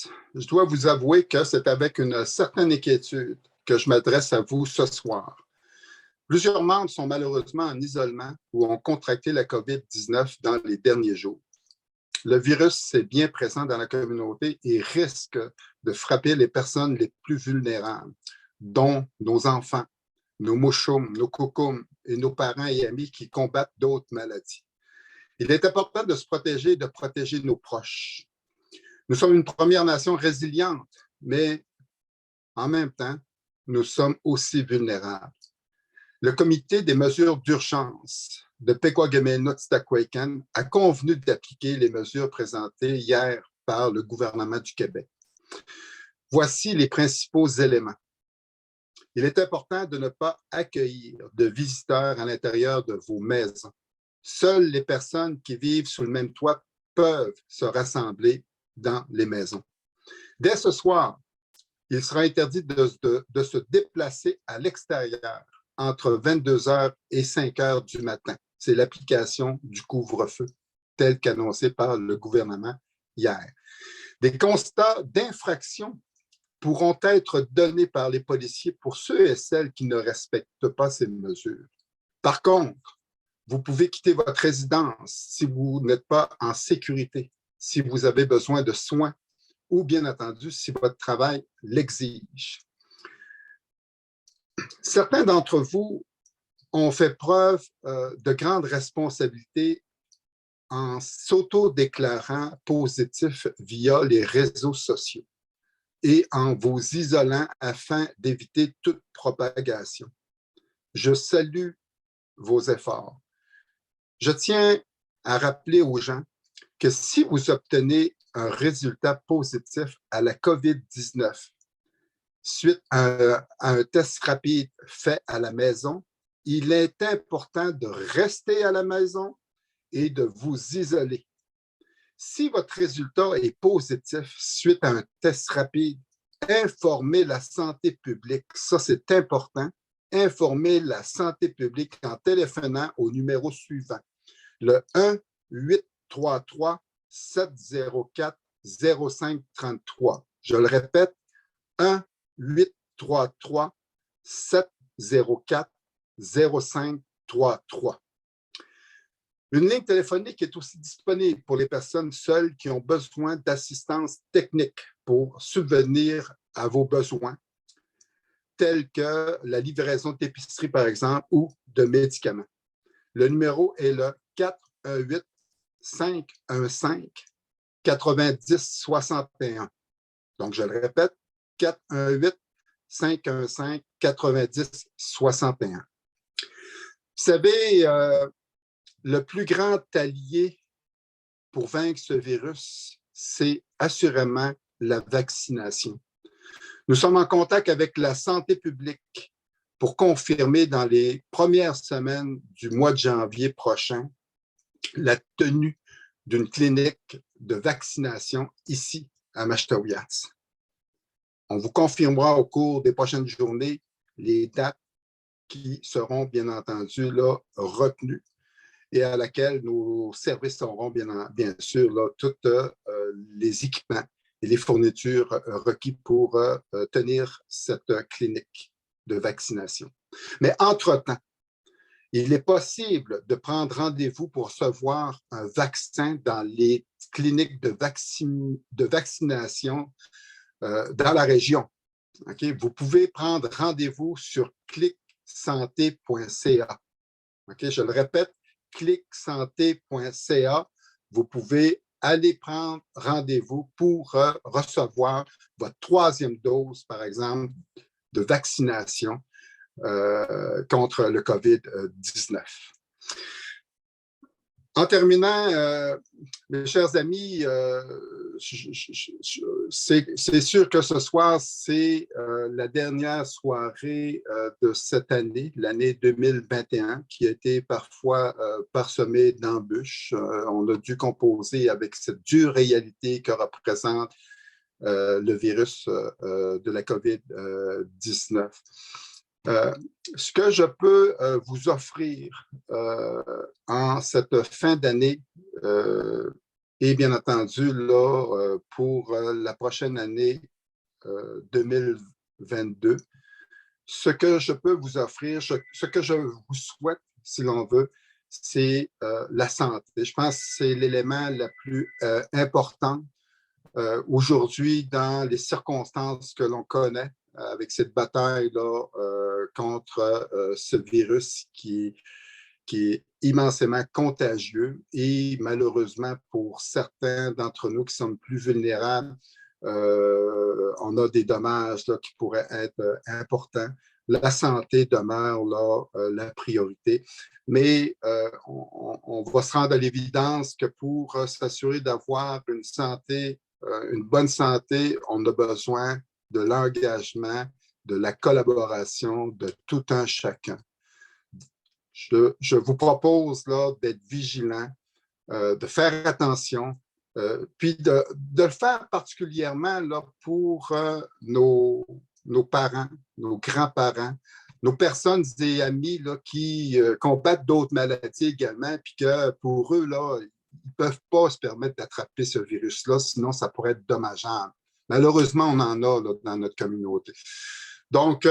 tous, je dois vous avouer que c'est avec une certaine inquiétude que je m'adresse à vous ce soir. Plusieurs membres sont malheureusement en isolement ou ont contracté la COVID-19 dans les derniers jours. Le virus est bien présent dans la communauté et risque de frapper les personnes les plus vulnérables, dont nos enfants, nos mouchoums, nos coucoums et nos parents et amis qui combattent d'autres maladies. Il est important de se protéger et de protéger nos proches. Nous sommes une Première Nation résiliente, mais en même temps, nous sommes aussi vulnérables. Le comité des mesures d'urgence de Pequot-Guéménot-Titaouécan a convenu d'appliquer les mesures présentées hier par le gouvernement du Québec. Voici les principaux éléments. Il est important de ne pas accueillir de visiteurs à l'intérieur de vos maisons. Seules les personnes qui vivent sous le même toit peuvent se rassembler dans les maisons. Dès ce soir, il sera interdit de se déplacer à l'extérieur entre 22 heures et 5 heures du matin. C'est l'application du couvre-feu, tel qu'annoncé par le gouvernement hier. Des constats d'infraction pourront être donnés par les policiers pour ceux et celles qui ne respectent pas ces mesures. Par contre, vous pouvez quitter votre résidence si vous n'êtes pas en sécurité, si vous avez besoin de soins ou bien entendu si votre travail l'exige. Certains d'entre vous ont fait preuve de grande responsabilité en s'auto-déclarant positifs via les réseaux sociaux et en vous isolant afin d'éviter toute propagation. Je salue vos efforts. Je tiens à rappeler aux gens que si vous obtenez un résultat positif à la COVID-19 suite à un test rapide fait à la maison, il est important de rester à la maison et de vous isoler. Si votre résultat est positif suite à un test rapide, informez la santé publique. Ça, c'est important. Informez la santé publique en téléphonant au numéro suivant, le 1-833-704-0533. Je le répète, 1-833-704-0533. Une ligne téléphonique est aussi disponible pour les personnes seules qui ont besoin d'assistance technique pour subvenir à vos besoins, tels que la livraison d'épicerie, par exemple, ou de médicaments. Le numéro est le 418-515-9061. Donc, je le répète, 418-515-9061. Vous savez, le plus grand allié pour vaincre ce virus, c'est assurément la vaccination. Nous sommes en contact avec la santé publique pour confirmer dans les premières semaines du mois de janvier prochain la tenue d'une clinique de vaccination ici à Machetauiatz. On vous confirmera au cours des prochaines journées les dates qui seront bien entendu là, retenues et à laquelle nos services auront bien sûr là, tous les équipements et les fournitures requis pour tenir cette clinique de vaccination. Mais entre-temps, il est possible de prendre rendez-vous pour recevoir un vaccin dans les cliniques de vaccination dans la région. Okay? Vous pouvez prendre rendez-vous sur clicsanté.ca. Okay? Je le répète, clicsanté.ca. Vous pouvez aller prendre rendez-vous pour recevoir votre 3e dose, par exemple, de vaccination contre le COVID-19. En terminant, mes chers amis, c'est sûr que ce soir, c'est la dernière soirée de cette année, l'année 2021, qui a été parfois parsemée d'embûches. On a dû composer avec cette dure réalité que représente le virus de la COVID-19. Ce que je peux vous offrir en cette fin d'année Et bien entendu, là, pour la prochaine année 2022, ce que je peux vous offrir, ce que je vous souhaite, si l'on veut, c'est la santé. Je pense que c'est l'élément le plus important aujourd'hui dans les circonstances que l'on connaît avec cette bataille-là contre ce virus qui est immensément contagieux et malheureusement pour certains d'entre nous qui sommes plus vulnérables, on a des dommages là, qui pourraient être importants. La santé demeure là, la priorité, mais on va se rendre à l'évidence que pour s'assurer d'avoir une bonne santé, on a besoin de l'engagement, de la collaboration de tout un chacun. Je vous propose là d'être vigilant, de faire attention, puis de le faire particulièrement là, pour nos parents, nos grands-parents, nos personnes et amis là, qui combattent d'autres maladies également, puis que pour eux, là, ils ne peuvent pas se permettre d'attraper ce virus-là, sinon ça pourrait être dommageable. Malheureusement, on en a là, dans notre communauté. Donc,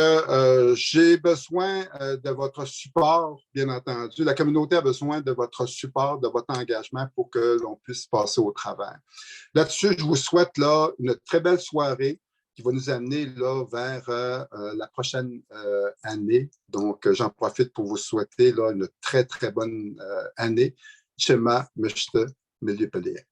j'ai besoin de votre support, bien entendu. La communauté a besoin de votre support, de votre engagement pour que l'on puisse passer au travers. Là-dessus, je vous souhaite là, une très belle soirée qui va nous amener là, vers la prochaine année. Donc, j'en profite pour vous souhaiter là, une très, très bonne année. Shema, Mishte, Milieu Pelé.